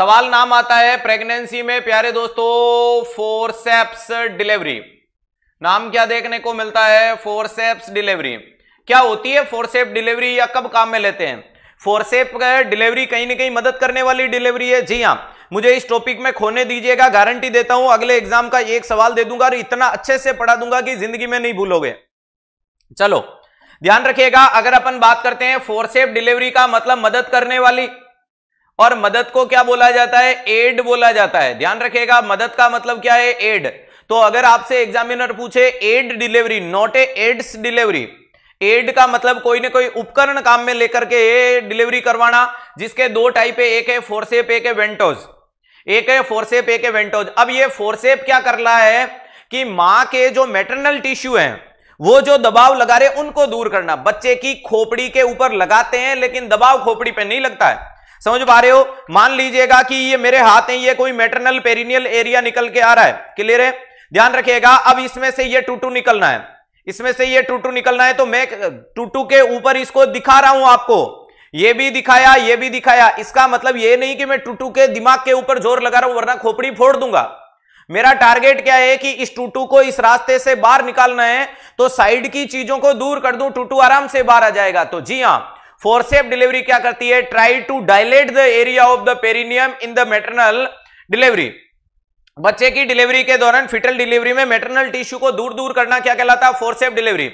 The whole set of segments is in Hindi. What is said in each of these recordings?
सवाल नाम आता है प्रेगनेंसी में प्यारे दोस्तों, फोरसेप्स डिलीवरी। नाम क्या देखने को मिलता है? Forceps delivery. क्या होती है फोरसेप डिलीवरी या कब काम में लेते हैं? फोरसेप डिलीवरी कहीं ना कहीं मदद करने वाली डिलीवरी है। जी हां, मुझे इस टॉपिक में खोने दीजिएगा, गारंटी देता हूं अगले एग्जाम का एक सवाल दे दूंगा और इतना अच्छे से पढ़ा दूंगा कि जिंदगी में नहीं भूलोगे। चलो ध्यान रखिएगा, अगर अपन बात करते हैं फोरसेप डिलीवरी का मतलब मदद करने वाली, और मदद को क्या बोला जाता है? एड बोला जाता है। ध्यान रखिएगा, मदद का मतलब क्या है? एड। तो अगर आपसे एग्जामिनर पूछे aid delivery, not a aids delivery, aid का मतलब कोई ना कोई उपकरण काम में लेकर के डिलीवरी करवाना, जिसके दो टाइप है, एक है फोरसेप, एक है वेंटोज। एक है फोरसेप, एक है वेंटोज। अब ये फोरसेप क्या कर रहा है कि मां के जो मैटरनल टिश्यू है वो जो दबाव लगा रहे उनको दूर करना। बच्चे की खोपड़ी के ऊपर लगाते हैं लेकिन दबाव खोपड़ी पे नहीं लगता है। समझ पा रहे हो? मान लीजिएगा कि ये मेरे हाथ है, ये कोई मैटरनल पेरिनियल एरिया निकल के आ रहा है। क्लियर है? ध्यान रखिएगा, अब इसमें से ये टूटू निकलना है, इसमें से ये टूटू निकलना है, तो मैं टूटू के ऊपर इसको दिखा रहा हूं आपको। ये भी दिखाया, ये भी दिखाया। इसका मतलब ये नहीं कि मैं टूटू के दिमाग के ऊपर जोर लगा रहा हूं वरना खोपड़ी फोड़ दूंगा। मेरा टारगेट क्या है कि इस टूटू को इस रास्ते से बाहर निकालना है, तो साइड की चीजों को दूर कर दूं, टूटू आराम से बाहर आ जाएगा। तो जी हां, फोरसेप डिलीवरी क्या करती है? Try to dilate the area of the perineum in the maternal delivery. बच्चे की डिलीवरी के दौरान, फिटल डिलीवरी में मैटरनल टिश्यू को दूर दूर करना क्या कहलाता है? Forceps delivery.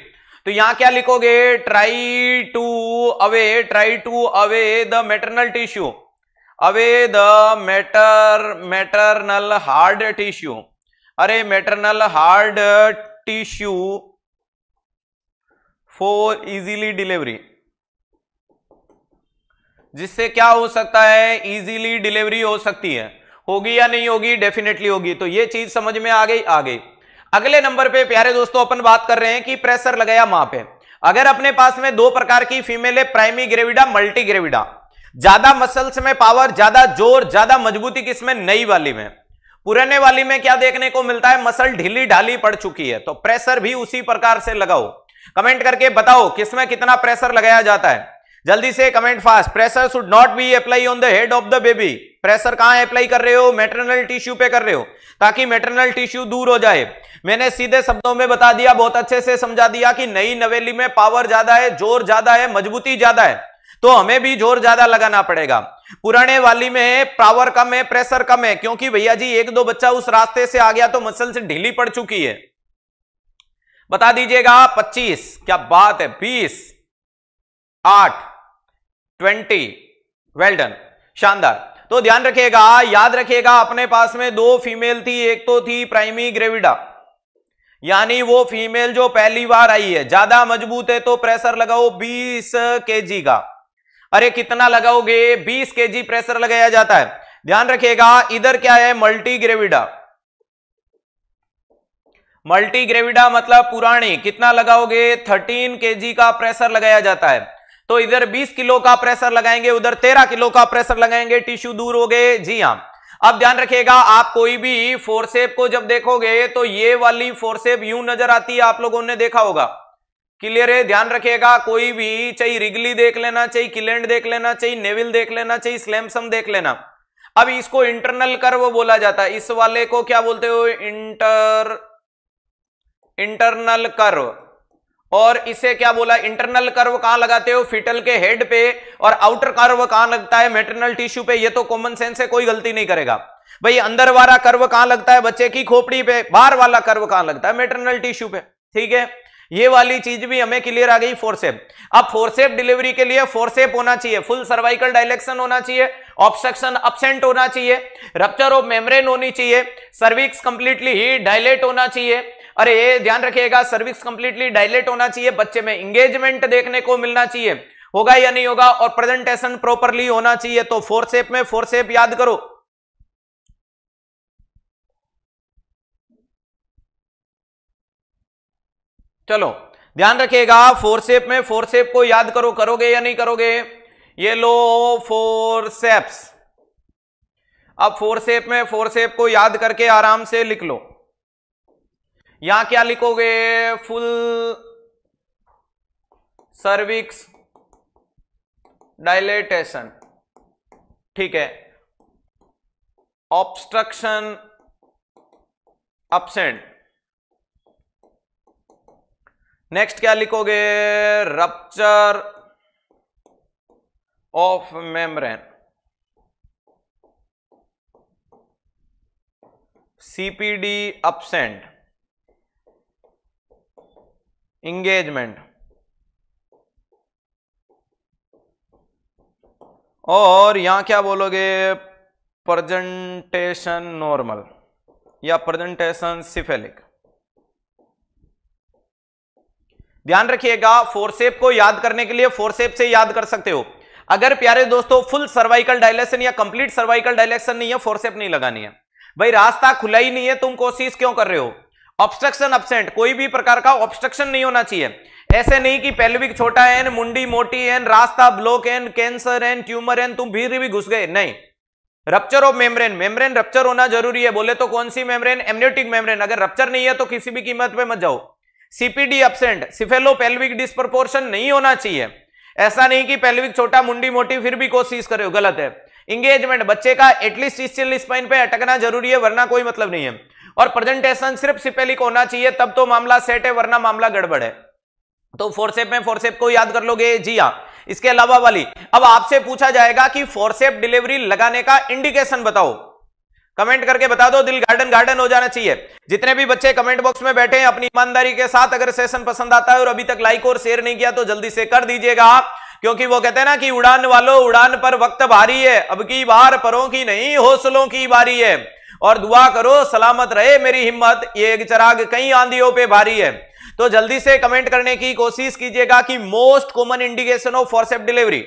तो यहां क्या लिखोगे? Try to away the maternal tissue, away the maternal hard tissue. अरे maternal hard tissue for easily delivery, जिससे क्या हो सकता है? इजीली डिलीवरी हो सकती है। होगी या नहीं होगी? डेफिनेटली होगी। तो ये चीज समझ में आ गई? आ गई। अगले नंबर पे प्यारे दोस्तों अपन बात कर रहे हैं कि प्रेशर लगाया मां पे। अगर अपने पास में दो प्रकार की फीमेल है, प्राइमी ग्रेविडा, मल्टी ग्रेविडा, ज्यादा मसल्स में पावर, ज्यादा जोर, ज्यादा मजबूती किसमें? नई वाली में। पुराने वाली में क्या देखने को मिलता है? मसल ढीली ढाली पड़ चुकी है। तो प्रेशर भी उसी प्रकार से लगाओ। कमेंट करके बताओ किसमें कितना प्रेशर लगाया जाता है। जल्दी से comment fast. Pressure should not be apply on the head of the baby. Pressure कहां अप्लाई कर रहे हो? मैटरनल टिश्यू पे कर रहे हो, ताकि मैटरनल टिश्यू दूर हो जाए। मैंने सीधे शब्दों में बता दिया, बहुत अच्छे से समझा दिया कि नई नवेली में पावर ज्यादा है, जोर ज्यादा है, मजबूती ज्यादा है, तो हमें भी जोर ज्यादा लगाना पड़ेगा। पुराने वाली में पावर कम है, प्रेशर कम है, क्योंकि भैया जी एक दो बच्चा उस रास्ते से आ गया तो मसल से ढीली पड़ चुकी है। बता दीजिएगा 25, क्या बात है, 20, 8, 20, वेल डन, शानदार। तो ध्यान रखिएगा, याद रखिएगा, अपने पास में दो फीमेल थी, एक तो थी प्राइमी ग्रेविडा, यानी वो फीमेल जो पहली बार आई है, ज्यादा मजबूत है, तो प्रेशर लगाओ 20 केजी का। अरे कितना लगाओगे? 20 केजी प्रेशर लगाया जाता है। ध्यान रखिएगा, इधर क्या है? Multi gravida. मल्टी ग्रेविडा मतलब पुरानी, कितना लगाओगे? 13 केजी का प्रेशर लगाया जाता है। तो इधर 20 किलो का प्रेशर लगाएंगे, उधर 13 किलो का प्रेशर लगाएंगे, टिश्यू दूर हो गए। जी हां। अब ध्यान रखिएगा, आप कोई भी फोरसेप को जब देखोगे तो ये वाली फोरसेप यूं नजर आती है, आप लोगों ने देखा होगा। क्लियर है? ध्यान रखिएगा, कोई भी, चाहे रिगली देख लेना, चाहे किलेंड देख लेना, चाहे नेविल देख लेना, चाहे स्लेमसम देख लेना। अब इसको इंटरनल कर्व बोला जाता है। इस वाले को क्या बोलते हो? Internal curve. और इसे क्या बोला? इंटरनल कर्व कहां लगाते हो? फिटल के हेड पे। और आउटर कर्व कहां लगता है? मैटरनल टिश्यू पे। ये तो कॉमन सेंस है, कोई गलती नहीं करेगा भाई। अंदर वाला कर्व कहां लगता है? बच्चे की खोपड़ी पे। बाहर वाला कर्व कहां लगता है? मैटरनल टिश्यू पे। ठीक है, ये वाली चीज भी हमें क्लियर आ गई। फोरसेप। अब फोरसेप डिलीवरी के लिए फोरसेप होना चाहिए, फुल सर्वाइकल डायलेक्शन होना चाहिए, ऑब्स्ट्रक्शन अब्सेंट होना चाहिए, रप्चर ऑफ मेम्ब्रेन होनी चाहिए, सर्विक्स कंप्लीटली डायलेट होना चाहिए। अरे ध्यान रखिएगा, सर्विक्स कंप्लीटली डायलेट होना चाहिए, बच्चे में इंगेजमेंट देखने को मिलना चाहिए, होगा या नहीं होगा, और प्रेजेंटेशन प्रॉपरली होना चाहिए। तो फोरसेप में फोरसेप याद करो। चलो ध्यान रखिएगा, फोरसेप में फोरसेप को याद करो। करोगे या नहीं करोगे? ये लो फोरसेप्स। अब फोरसेप में फोरसेप को याद करके आराम से लिख लो। यहां क्या लिखोगे? Full cervix dilatation. ठीक है, ऑब्स्ट्रक्शन absent। नेक्स्ट क्या लिखोगे, rupture of membrane, CPD absent, engagement, और यहां क्या बोलोगे, प्रेजेंटेशन नॉर्मल या प्रेजेंटेशन सिफेलिक। ध्यान रखिएगा, फोरसेप को याद करने के लिए फोरसेप से याद कर सकते हो। अगर प्यारे दोस्तों फुल सर्वाइकल डायलेशन या कंप्लीट सर्वाइकल डायलेशन नहीं है, फोरसेप नहीं लगानी है भाई, रास्ता खुला ही नहीं है, तुम कोशिश क्यों कर रहे हो। ऑब्स्ट्रक्शन absent, कोई भी प्रकार का ऑब्स्ट्रक्शन नहीं होना चाहिए। ऐसे नहीं कि पेल्विक छोटा है, मुंडी मोटी है, रास्ता ब्लॉक है, कैंसर है, ट्यूमर है, तुम भीड़ भी घुस गए, नहीं। Rupture of membrane, membrane rupture होना जरूरी है। बोले तो कौन सी मेम्ब्रेन, एमनियोटिक मेम्ब्रेन। अगर रप्चर नहीं है तो किसी भी कीमत पे मत जाओ। सीपीडी absent, सिफेलो पेल्विक डिस्प्रपोर्शन नहीं होना चाहिए। ऐसा नहीं कि पेल्विक छोटा मुंडी मोटी फिर भी कोशिश करे हो, गलत है। इंगेजमेंट, बच्चे का एटलीस्ट स्टिल स्पाइन पे अटकना जरूरी है, वरना कोई मतलब नहीं है। और प्रेजेंटेशन सिर्फ सिपेलिक होना चाहिए, तब तो मामला सेट है, वरना मामला गड़बड़ है। तो फोरसेप में फोरसेप को याद कर लोगे, जी हाँ। इसके अलावा वाली, अब आपसे पूछा जाएगा कि फोरसेप डिलीवरी लगाने का इंडिकेशन बताओ, कमेंट करके बता दो, दिल गार्डन गार्डन हो जाना चाहिए। जितने भी बच्चे कमेंट बॉक्स में बैठे हैं अपनी ईमानदारी के साथ, अगर सेशन पसंद आता है और अभी तक लाइक और शेयर नहीं किया तो जल्दी से कर दीजिएगा, क्योंकि वो कहते हैं ना कि उड़ान वालों उड़ान पर वक्त भारी है, अब की बार परों की नहीं हौसलों की बारी है, और दुआ करो सलामत रहे मेरी हिम्मत, ये एक चिराग कई आंधियों पे भारी है। तो जल्दी से कमेंट करने की कोशिश कीजिएगा कि most common indication of forceps delivery.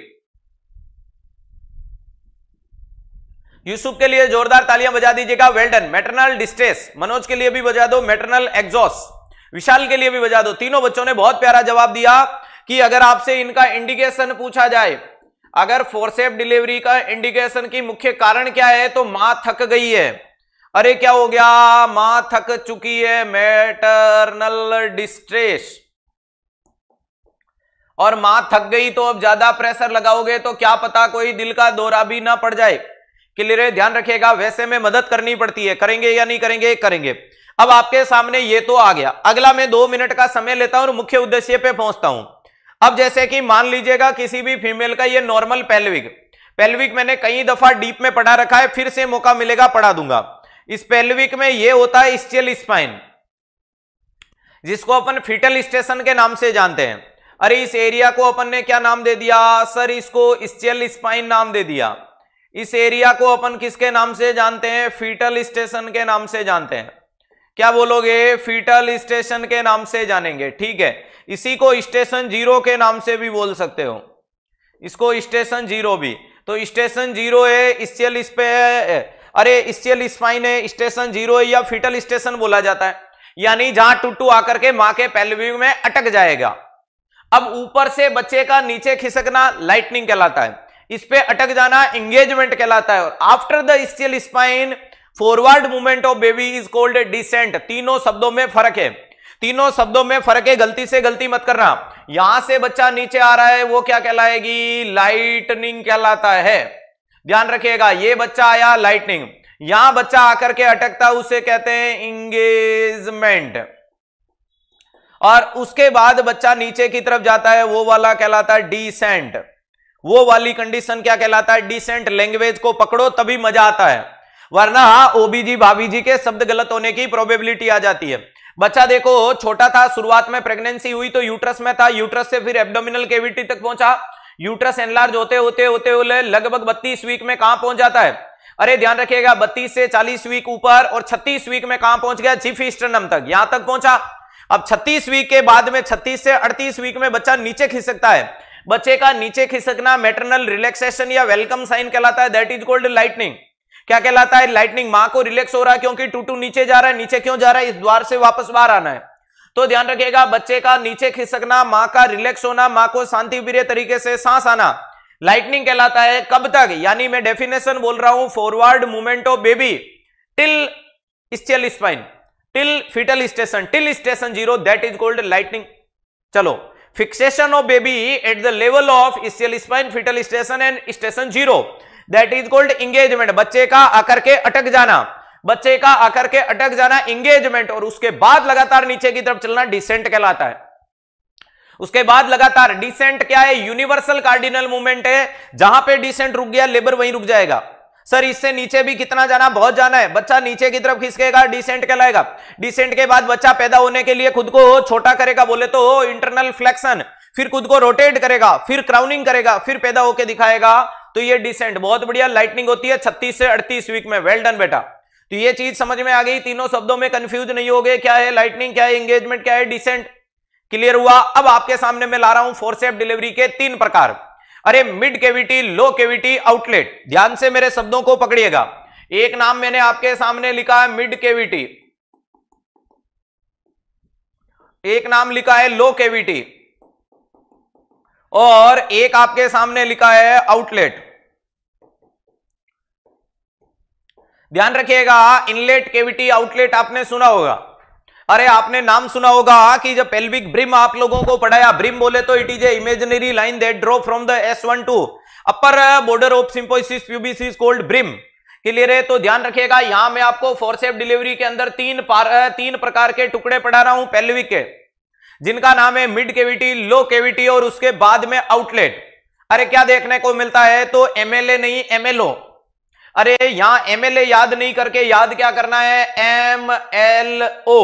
Yusuf के लिए जोरदार तालियां बजा दीजिएगा, well done. Maternal distress, Manoj के लिए भी बजा दो, मैटरनल एग्जॉस्ट, विशाल के लिए भी बजा दो। तीनों बच्चों ने बहुत प्यारा जवाब दिया कि अगर आपसे इनका इंडिकेशन पूछा जाए, अगर फोरसेप डिलीवरी का इंडिकेशन की मुख्य कारण क्या है, तो मां थक गई है। अरे क्या हो गया, मां थक चुकी है, मैटरनल डिस्ट्रेस। और मां थक गई तो अब ज्यादा प्रेशर लगाओगे तो क्या पता कोई दिल का दौरा भी ना पड़ जाए। क्लियर है, ध्यान रखिएगा। वैसे में मदद करनी पड़ती है, करेंगे या नहीं करेंगे, करेंगे। अब आपके सामने ये तो आ गया, अगला मैं 2 मिनट का समय लेता हूं और मुख्य उद्देश्य पे पहुंचता हूं। अब जैसे कि मान लीजिएगा किसी भी फीमेल का ये नॉर्मल पेल्विक मैंने कई दफा डीप में पढ़ा रखा है, फिर से मौका मिलेगा पढ़ा दूंगा। इस पेल्विक में ये होता है स्टियल स्पाइन, जिसको अपन फीटल स्टेशन के नाम से जानते हैं। अरे इस एरिया को अपन ने क्या नाम दे दिया सर, इसको स्टियल स्पाइन नाम दे दिया। इस एरिया को अपन किसके नाम से जानते हैं, फीटल स्टेशन के नाम से जानते हैं। क्या बोलोगे, फीटल स्टेशन के नाम से जानेंगे, ठीक है। इसी को स्टेशन 0 के नाम से भी बोल सकते हो, इसको स्टेशन 0 भी। तो स्टेशन 0 है, स्टियल अरे स्टियल स्पाइन है, स्टेशन 0 है, या फीटल स्टेशन बोला जाता है, यानी जहां टुट्टू आकर के मां के पेल्विक में अटक जाएगा। अब ऊपर से बच्चे का नीचे खिसकना लाइटनिंग कहलाता है, इस पे अटक जाना एंगेजमेंट कहलाता है। और after the ischial spine forward movement of baby is called descent. तीनों शब्दों में फर्क है, तीनों शब्दों में फर्क है, गलती से गलती मत करना। यहां से बच्चा नीचे आ रहा है, वो क्या कहलाएगी, लाइटनिंग कहलाता है। ध्यान रखिएगा, ये बच्चा आया लाइटनिंग, यहां बच्चा आकर के अटकता उसे कहते हैं इंगेजमेंट। और उसके बाद बच्चा नीचे की तरफ जाता है, वो वाला कहलाता है डिसेंट। वो वाली कंडीशन क्या कहलाता है, डिसेंट। लैंग्वेज को पकड़ो तभी मजा आता है, वरना ओबीजी भाभी जी के शब्द गलत होने की प्रोबेबिलिटी आ जाती है। बच्चा देखो छोटा था, शुरुआत में प्रेगनेंसी हुई तो यूट्रस में था, यूट्रस से फिर एब्डोमिनल कैविटी तक पहुंचा, यूट्रस एनलार्ज होते होते लगभग 32 वीक में कहां पहुंच जाता है। अरे ध्यान रखिएगा, 32 से 40 वीक ऊपर, और 36 वीक में कहां पहुंच गया, चिफ स्टर्नम तक, यहां तक पहुंचा। अब 36 वीक के बाद में 36 से 38 वीक में बच्चा नीचे खिसकता है। बच्चे का नीचे खिसकना मैटरनल रिलैक्सेशन या वेलकम साइन कहलाता है, दैट इज कॉल्ड लाइटनिंग। क्या कहलाता है, लाइटनिंग। मां को रिलैक्स हो रहा है क्योंकि टूटू नीचे जा रहा है, नीचे क्यों जा रहा है, इस द्वार से वापस बाहर आना है। तो ध्यान रखिएगा, बच्चे का नीचे खिसकना, मां का रिलैक्स होना, मां को शांति प्रिय तरीके से सांस आना, लाइटनिंग कहलाता है। कब तक, यानी मैं डेफिनेशन बोल रहा हूं, forward movement of baby till ischial spine, till fetal station, till station 0, that is called lightening. चलो, fixation of baby at the level of ischial spine, fetal station and station 0, that is called engagement. बच्चे का आकर के अटक जाना, बच्चे का आकर के अटक जाना इंगेजमेंट, और उसके बाद लगातार नीचे की तरफ चलना डिसेंट कहलाता है। उसके बाद लगातार डिसेंट क्या है? यूनिवर्सल कार्डिनल मूवमेंट है। जहां पे डिसेंट रुक गया लेबर वहीं रुक जाएगा। सर इससे नीचे भी कितना जाना? बहुत जाना है। बच्चा नीचे की तरफ खिसकेगा, डिसेंट कहलाएगा। डिसेंट के बाद बच्चा पैदा होने के लिए खुद को छोटा करेगा, बोले तो इंटरनल फ्लेक्शन, फिर खुद को रोटेट करेगा, फिर क्राउनिंग करेगा, फिर पैदा होकर दिखाएगा, तो ये डिसेंट। बहुत बढ़िया लाइटनिंग होती है 36 से 38 वीक में। वेल डन बेटा। तो ये चीज समझ में आ गई, तीनों शब्दों में कंफ्यूज नहीं हो गए, क्या है लाइटनिंग, क्या है एंगेजमेंट, क्या है डिसेंट। क्लियर हुआ? अब आपके सामने मैं ला रहा हूं फोर्सेप डिलीवरी के 3 प्रकार। अरे मिड कैविटी, लो कैविटी, आउटलेट। ध्यान से मेरे शब्दों को पकड़िएगा। एक नाम मैंने आपके सामने लिखा है मिड कैविटी, एक नाम लिखा है लो कैविटी, और एक आपके सामने लिखा है आउटलेट। ध्यान रखिएगा, इनलेट कैविटी, आउटलेट आपने सुना होगा। अरे आपने नाम सुना होगा कि जब पेल्विक ब्रिम आप लोगों को पढ़ाया, ब्रिम बोले तो it is a imaginary line that drop from the S1 to upper border of symphysis pubis called brim. Clear है? तो ध्यान रखिएगा, यहां मैं आपको फोर्सेप डिलीवरी के अंदर तीन प्रकार के टुकड़े पढ़ा रहा हूं पेल्विक के, जिनका नाम है मिड कैविटी, लो कैविटी और उसके बाद में आउटलेट। अरे क्या देखने को मिलता है? तो MLA नहीं MLO। अरे यहां MLA याद नहीं करके याद क्या करना है? MLO।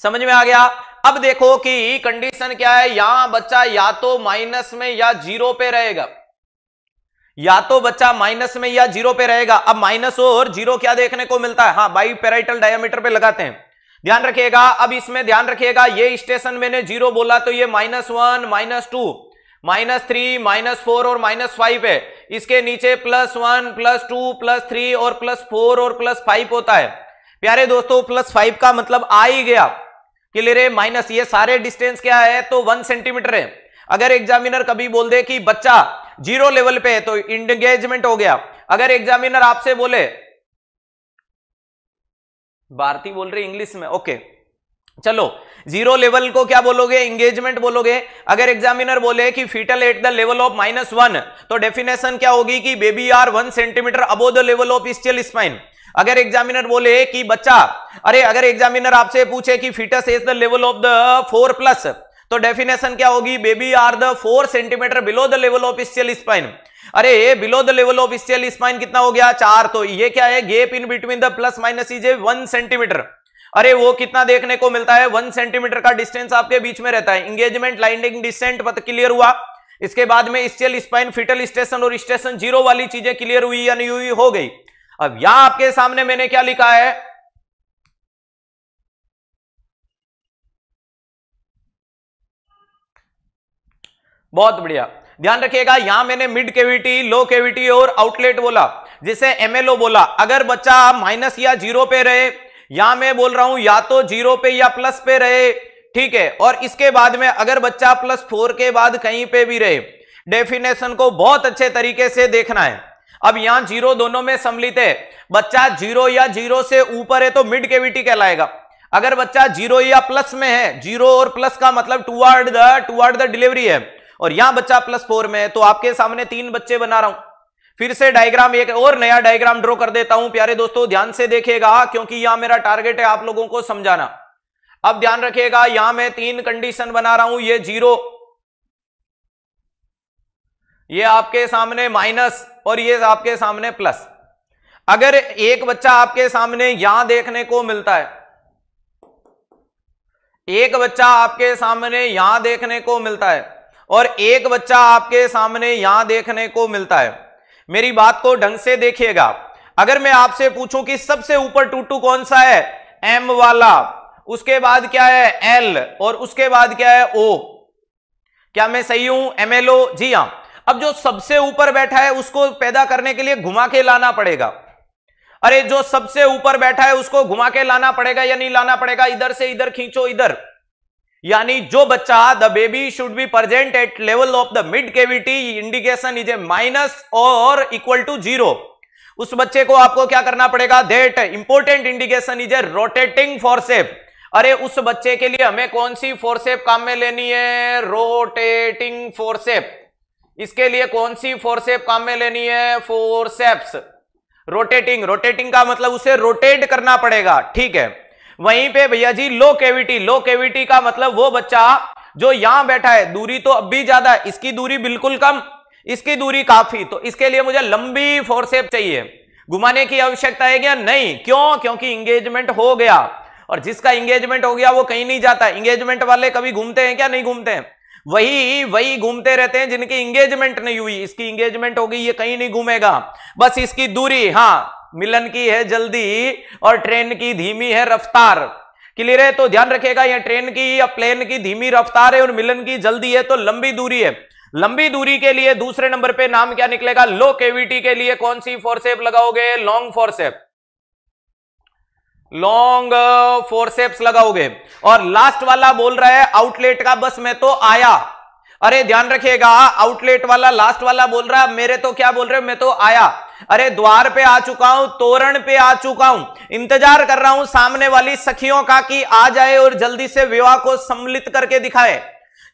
समझ में आ गया? अब देखो कि कंडीशन क्या है, यहां बच्चा या तो माइनस में या 0 पे रहेगा, या तो बच्चा माइनस में या 0 पे रहेगा। अब माइनस और 0 क्या देखने को मिलता है? हाँ, बाई पैराइटल डायमीटर पे लगाते हैं। ध्यान रखिएगा, अब इसमें ध्यान रखिएगा, ये स्टेशन मैंने 0 बोला तो ये -1, -2, -3, -4 और -5 है। इसके नीचे +1, +2, +3 और +4 और +5 होता है। प्यारे दोस्तों, +5 का मतलब आ ही गया। क्लियर है? माइनस, ये सारे डिस्टेंस क्या है? तो 1 सेंटीमीटर है। अगर एग्जामिनर कभी बोल दे कि बच्चा 0 लेवल पे है तो इंगेजमेंट हो गया। अगर एग्जामिनर आपसे बोले, भारती बोल रही इंग्लिश में, ओके चलो, 0 लेवल को क्या बोलोगे? एंगेजमेंट बोलोगे। अगर एग्जामिनर बोले कि fetal at the level of -1 तो डेफिनेशन क्या होगी कि baby are 1 centimetre above the level of ischial spine. अगर एग्जामिनर बोले कि बच्चा, अगर एग्जामिनर आपसे पूछे कि fetus is the level of the 4+ तो डेफिनेशन क्या होगी? Baby are the 4 centimetre below the level of ischial spine. अरे below the level of ischial spine कितना हो गया? 4। तो ये क्या है? Gap in between the plus minus is 1 centimetre. अरे वो कितना देखने को मिलता है? 1 सेंटीमीटर का डिस्टेंस आपके बीच में रहता है। इंगेजमेंट, लाइनिंग, डिसेंट पता क्लियर हुआ। इसके बाद में स्टियल स्पाइन, फीटल स्टेशन और स्टेशन 0 वाली चीजें क्लियर हुई या नहीं हुई? हो गई। अब यहां आपके सामने मैंने क्या लिखा है? बहुत बढ़िया, ध्यान रखिएगा, यहां मैंने मिड कैविटी, लो कैविटी और आउटलेट बोला, जिसे MLO बोला। अगर बच्चा माइनस या 0 पे रहे, यहां मैं बोल रहा हूं या तो 0 पे या प्लस पे रहे, ठीक है। और इसके बाद में अगर बच्चा +4 के बाद कहीं पे भी रहे, डेफिनेशन को बहुत अच्छे तरीके से देखना है। अब यहां 0 दोनों में सम्मिलित है। बच्चा 0 या 0 से ऊपर है तो मिड कैविटी कहलाएगा। अगर बच्चा 0 या प्लस में है, 0 और प्लस का मतलब टुवर्ड द डिलीवरी है, और यहां बच्चा +4 में है, तो आपके सामने 3 बच्चे बना रहा हूं। फिर से डायग्राम, एक और नया डायग्राम ड्रॉ कर देता हूं। प्यारे दोस्तों ध्यान से देखिएगा, क्योंकि यहां मेरा टारगेट है आप लोगों को समझाना। अब ध्यान रखिएगा, यहां मैं 3 कंडीशन बना रहा हूं। ये 0, ये आपके सामने माइनस, और ये आपके सामने प्लस। अगर एक बच्चा आपके सामने यहां देखने को मिलता है, एक बच्चा आपके सामने यहां देखने को मिलता है, और एक बच्चा आपके सामने यहां देखने को मिलता है, मेरी बात को ढंग से देखिएगा। अगर मैं आपसे पूछूं कि सबसे ऊपर टूटू कौन सा है? M वाला, उसके बाद क्या है? L, और उसके बाद क्या है? O। क्या मैं सही हूं? MLO, जी हां। अब जो सबसे ऊपर बैठा है उसको पैदा करने के लिए घुमा के लाना पड़ेगा। अरे जो सबसे ऊपर बैठा है उसको घुमा के लाना पड़ेगा या नहीं लाना पड़ेगा? इधर से इधर खींचो, इधर। यानी जो बच्चा, the baby should be present at level of the mid cavity, indication is a minus और इक्वल टू 0। उस बच्चे को आपको क्या करना पड़ेगा? That important indication is a rotating forcep. अरे उस बच्चे के लिए हमें कौन सी फोर्सेप काम में लेनी है? Rotating forcep. इसके लिए कौन सी फोर्सेप काम में लेनी है? Forceps rotating. रोटेटिंग का मतलब उसे रोटेट करना पड़ेगा, ठीक है। वहीं पे भैया जी लो कैविटी। लो कैविटी का मतलब वो बच्चा जो यहां बैठा है, दूरी तो अब भी ज्यादा है, इसकी दूरी बिल्कुल कम, इसकी दूरी काफी, तो इसके लिए मुझे लंबी फोर्सेप चाहिए। घुमाने की आवश्यकता है क्या? नहीं। क्यों? क्योंकि इंगेजमेंट हो गया, और जिसका इंगेजमेंट हो गया वो कहीं नहीं जाता। इंगेजमेंट वाले कभी घूमते हैं क्या? नहीं घूमते हैं। वही घूमते रहते हैं जिनकी इंगेजमेंट नहीं हुई। इसकी इंगेजमेंट हो गई, ये कहीं नहीं घूमेगा, बस इसकी दूरी, हाँ, मिलन की है जल्दी और ट्रेन की धीमी है रफ्तार। क्लियर है? तो ध्यान रखिएगा, ये ट्रेन की या प्लेन की धीमी रफ्तार है और मिलन की जल्दी है, तो लंबी दूरी है। लंबी दूरी के लिए दूसरे नंबर पे नाम क्या निकलेगा? लो कैविटी के लिए कौन सी फोर्सेप लगाओगे? Long forcep. लॉन्ग फोर्सेप्स लगाओगे। और लास्ट वाला बोल रहा है आउटलेट का, बस मैं तो आया। अरे ध्यान रखिएगा, आउटलेट वाला लास्ट वाला बोल रहा है, मेरे तो क्या बोल रहे हो? मैं तो आया। अरे द्वार पे आ चुका हूं, तोरण पे आ चुका हूं, इंतजार कर रहा हूं सामने वाली सखियों का कि आ जाए और जल्दी से विवाह को सम्मिलित करके दिखाए।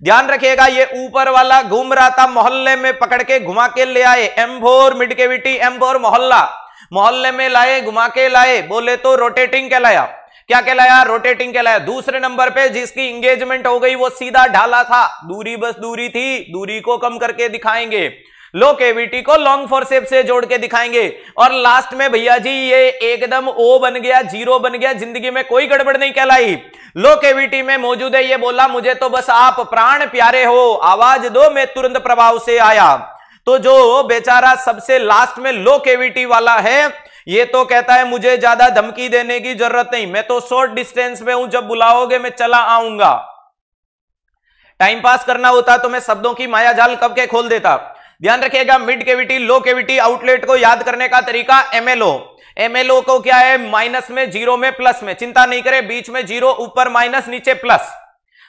ध्यान रखिएगा, ये ऊपर वाला घूम रहा था, मोहल्ले में पकड़ के घुमा के ले आए। M4 मिड कैविटी, M4 मोहल्ला, मोहल्ले में लाए, घुमा के लाए, बोले तो रोटेटिंग कहलाया। क्या कहलाया? रोटेटिंग कहलाया। दूसरे नंबर पे जिसकी इंगेजमेंट हो गई वो सीधा ढाला था, दूरी बस दूरी थी, दूरी को कम करके दिखाएंगे। लो कैविटी को लॉन्ग फोर्सेप से जोड़ के दिखाएंगे। और लास्ट में भैया जी ये एकदम ओ बन गया, जीरो बन गया, जिंदगी में कोई गड़बड़ नहीं कहलाई। लो कैविटी में मौजूद है, ये बोला मुझे तो बस आप प्राण प्यारे हो, आवाज दो, मैं तुरंत प्रभाव से आया। तो जो बेचारा सबसे लास्ट में लो कैविटी वाला है, ये तो कहता है मुझे ज्यादा धमकी देने की जरूरत नहीं, मैं तो शॉर्ट डिस्टेंस में हूं, जब बुलाओगे मैं चला आऊंगा। टाइम पास करना होता तो मैं शब्दों की माया जाल कब के खोल देता। ध्यान रखिएगा, मिड कैविटी, लो कैविटी, आउटलेट को याद करने का तरीका एमएलओ। एमएलओ को क्या है? माइनस में, जीरो में, प्लस में, चिंता नहीं करे, बीच में जीरो, ऊपर माइनस, नीचे प्लस।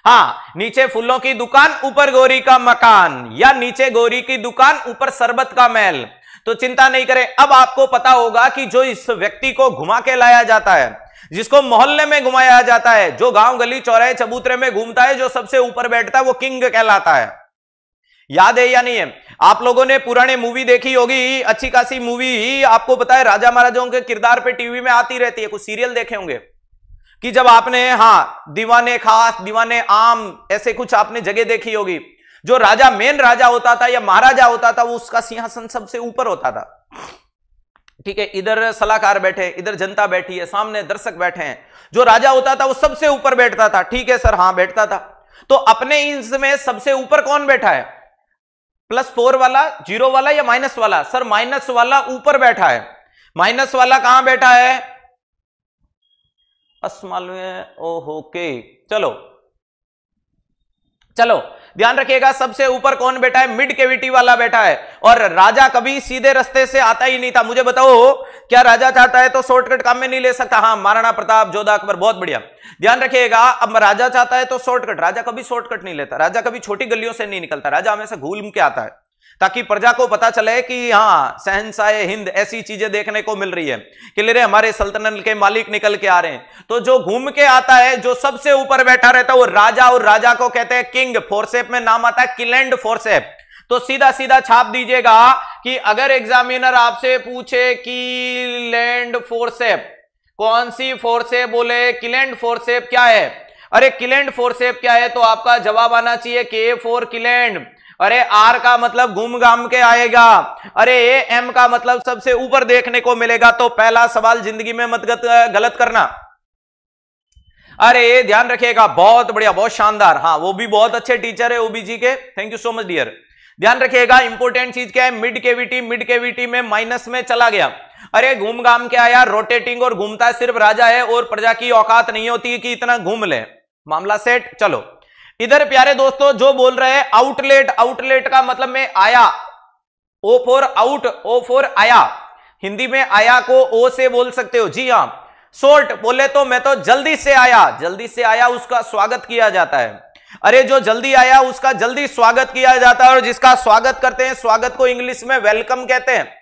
हाँ, नीचे फूलों की दुकान, ऊपर गोरी का मकान, या नीचे गोरी की दुकान, ऊपर शरबत का महल, तो चिंता नहीं करें। अब आपको पता होगा कि जो इस व्यक्ति को घुमा के लाया जाता है, जिसको मोहल्ले में घुमाया जाता है, जो गांव गली चौराहे चबूतरे में घूमता है, जो सबसे ऊपर बैठता है, वो किंग कहलाता है। याद है या नहीं है? आप लोगों ने पुराने मूवी देखी होगी, अच्छी खासी मूवी, आपको पता है राजा महाराजाओं के किरदार पे टीवी में आती रहती है। कुछ सीरियल देखे होंगे कि जब आपने, हाँ, दीवाने खास, दीवाने आम, ऐसे कुछ आपने जगह देखी होगी। जो राजा, मेन राजा होता था या महाराजा होता था, वो उसका सिंहासन सबसे ऊपर होता था, ठीक है। इधर सलाहकार बैठे, इधर जनता बैठी है, सामने दर्शक बैठे हैं। जो राजा होता था वो सबसे ऊपर बैठता था, ठीक है सर? हाँ, बैठता था। तो अपने इसमें सबसे ऊपर कौन बैठा है? +4 वाला, जीरो वाला या माइनस वाला? सर माइनस वाला ऊपर बैठा है। माइनस वाला कहां बैठा है? मालूम है? ओके, चलो ध्यान रखिएगा, सबसे ऊपर कौन बैठा है? मिड कैविटी वाला बैठा है। और राजा कभी सीधे रास्ते से आता ही नहीं था। मुझे बताओ, क्या राजा चाहता है तो शॉर्टकट काम में नहीं ले सकता? हाँ, महाराणा प्रताप, जोधा अकबर, बहुत बढ़िया। ध्यान रखिएगा, अब राजा चाहता है तो शॉर्टकट, राजा कभी शॉर्टकट नहीं लेता, राजा कभी छोटी गलियों से नहीं निकलता, राजा हमेशा घूम के आता है, ताकि प्रजा को पता चले कि हाँ, शहंशाह हिंद, ऐसी चीजें देखने को मिल रही है, क्लियर है, हमारे सल्तनत के मालिक निकल के आ रहे हैं। तो जो घूम के आता है, जो सबसे ऊपर बैठा रहता है, वो राजा, और राजा को कहते हैं किंग। फोर्सेप में नाम आता है किलैंड फोर्सेप। तो सीधा सीधा छाप दीजिएगा कि अगर एग्जामिनर आपसे पूछे कि लैंड फोर्सेप, कौन सी फोर्सेप, बोले किलैंड फोर्सेप क्या है? अरे किलैंड फोर्सेप क्या है, तो आपका जवाब आना चाहिए K4 किलैंड। अरे आर का मतलब घूम घाम के आएगा। अरे एम का मतलब सबसे ऊपर देखने को मिलेगा। तो पहला सवाल जिंदगी में मत गलत करना। अरे ध्यान रखिएगा, बहुत बढ़िया, बहुत शानदार। हाँ, वो भी बहुत अच्छे टीचर है ओबीजी के, thank you so much dear. ध्यान रखिएगा, इंपॉर्टेंट चीज क्या है? मिड कैविटी, मिड कैविटी में माइनस में चला गया। अरे घूम घाम के आया, रोटेटिंग और घूमता सिर्फ राजा है, और प्रजा की औकात नहीं होती कि इतना घूम ले। मामला सेट। चलो इधर प्यारे दोस्तों जो बोल रहे हैं आउटलेट, आउटलेट का मतलब में आया, O for out, O for आया। हिंदी में आया को ओ से बोल सकते हो, जी हाँ। शॉर्ट बोले तो मैं तो जल्दी से आया, जल्दी से आया, उसका स्वागत किया जाता है। अरे जो जल्दी आया उसका जल्दी स्वागत किया जाता है, और जिसका स्वागत करते हैं, स्वागत को इंग्लिश में वेलकम कहते हैं।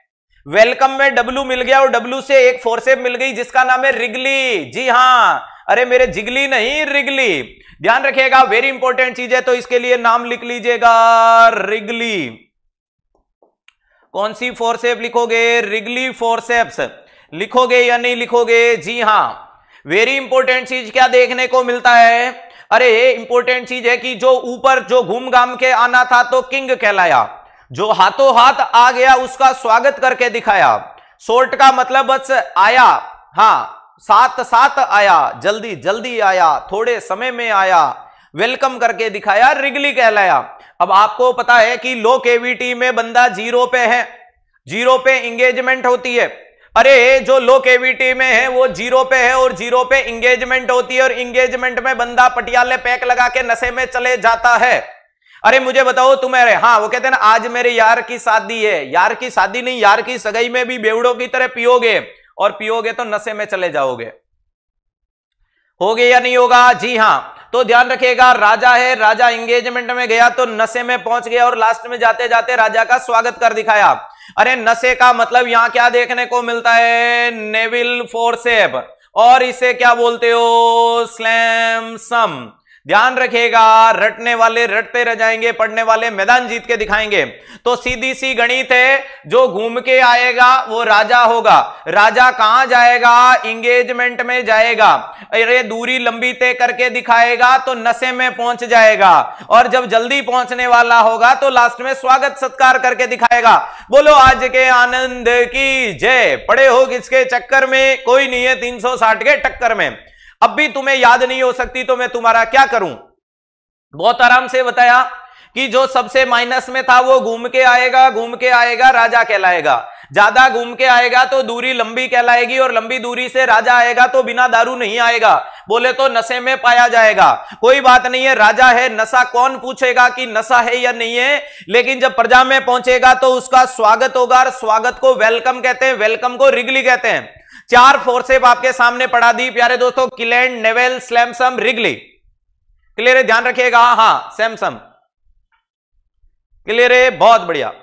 वेलकम में W मिल गया, और W से एक फोर्सेप मिल गई जिसका नाम है रिगली, जी हाँ। अरे मेरे जिगली नहीं, रिगली। ध्यान रखिएगा, वेरी इंपॉर्टेंट चीज है, तो इसके लिए नाम लिख लीजिएगा रिगली। कौन सी फोर्सेप लिखोगे? रिगली फोर्सेप्स लिखोगे या नहीं लिखोगे? जी हां। वेरी इंपॉर्टेंट चीज क्या देखने को मिलता है? अरे इंपॉर्टेंट चीज है कि जो ऊपर जो घूम घाम के आना था तो किंग कहलाया, जो हाथों हाथ आ गया उसका स्वागत करके दिखाया। शॉर्ट का मतलब बस आया, हां, साथ साथ आया, जल्दी जल्दी आया, थोड़े समय में आया, वेलकम करके दिखाया, रिगली कहलाया। अब आपको पता है कि लो केविटी में बंदा जीरो पे है, जीरो पे इंगेजमेंट होती है। अरे जो लो केविटी में है वो जीरो पे है और जीरो पे इंगेजमेंट होती है, और इंगेजमेंट में बंदा पटियाले पैक लगा के नशे में चले जाता है। अरे मुझे बताओ तुम्हें, हाँ वो कहते हैं ना आज मेरे यार की शादी है, यार की शादी नहीं, यार की सगाई में भी बेवड़ों की तरह पियोगे, और पियोगे तो नशे में चले जाओगे। होगे या नहीं होगा? जी हां। तो ध्यान रखिएगा, राजा है, राजा एंगेजमेंट में गया तो नशे में पहुंच गया और लास्ट में जाते जाते राजा का स्वागत कर दिखाया। अरे नशे का मतलब यहां क्या देखने को मिलता है? नेविल फोर्सेप, और इसे क्या बोलते हो? स्लैम सम। ध्यान रखिएगा, रटने वाले रटते रह जाएंगे, पढ़ने वाले मैदान जीत के दिखाएंगे। तो सीधी सी गणित है, जो घूम के आएगा वो राजा होगा। राजा कहां जाएगा? इंगेजमेंट में जाएगा। अरे दूरी लंबी तय करके दिखाएगा तो नशे में पहुंच जाएगा, और जब जल्दी पहुंचने वाला होगा तो लास्ट में स्वागत सत्कार करके दिखाएगा। बोलो आज के आनंद की जय। पड़े हो किसके चक्कर में? कोई नहीं है 360 के टक्कर में। अब भी तुम्हें याद नहीं हो सकती तो मैं तुम्हारा क्या करूं? बहुत आराम से बताया कि जो सबसे माइनस में था वो घूम के आएगा, घूम के आएगा राजा कहलाएगा। ज्यादा घूम के आएगा तो दूरी लंबी कहलाएगी, और लंबी दूरी से राजा आएगा तो बिना दारू नहीं आएगा, बोले तो नशे में पाया जाएगा। कोई बात नहीं है, राजा है, नशा कौन पूछेगा कि नशा है या नहीं है, लेकिन जब प्रजा में पहुंचेगा तो उसका स्वागत होगा, और स्वागत को वेलकम कहते हैं, वेलकम को रिगली कहते हैं। चार फोर्सेप आपके सामने पढ़ा दी प्यारे दोस्तों, किलैंड, नेवेल, स्लैमसम, रिगली। क्लियर है? ध्यान रखिएगा। हाँ सैमसम क्लियर है, बहुत बढ़िया।